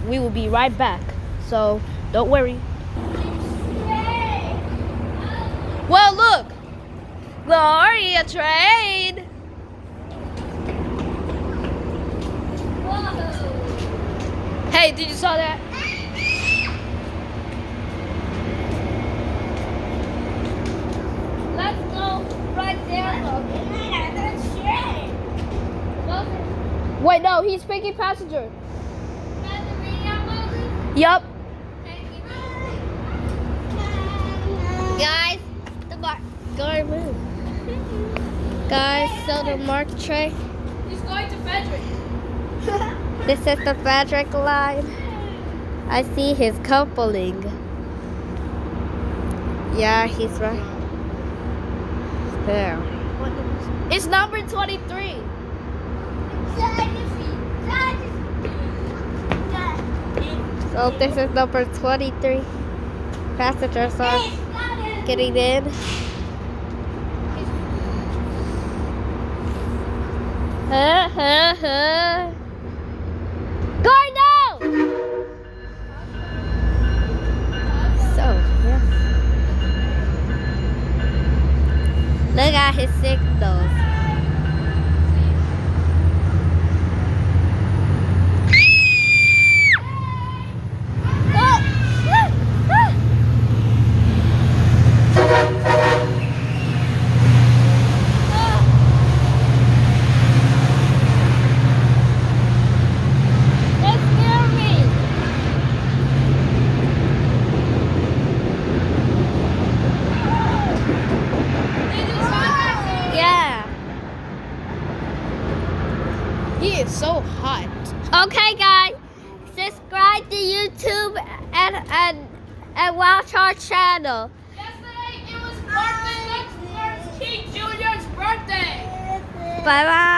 we will be right back. So don't worry. Well, look, Gloria train. Whoa. Hey, did you saw that? Let's go right there. Wait, no, he's picking passenger. Yup. Guys, the Marc, go and move. Guys, so the Marc tray. He's going to Frederick. This is the Frederick line. I see his coupling. Yeah, he's right there. It's number 23. So this is number 23. Passengers are getting in. Go now! So, yeah. Look at his signals. He is so hot. Okay, guys, subscribe to YouTube and watch our channel. Yesterday it was Martin Luther King Jr.'s birthday. Bye bye.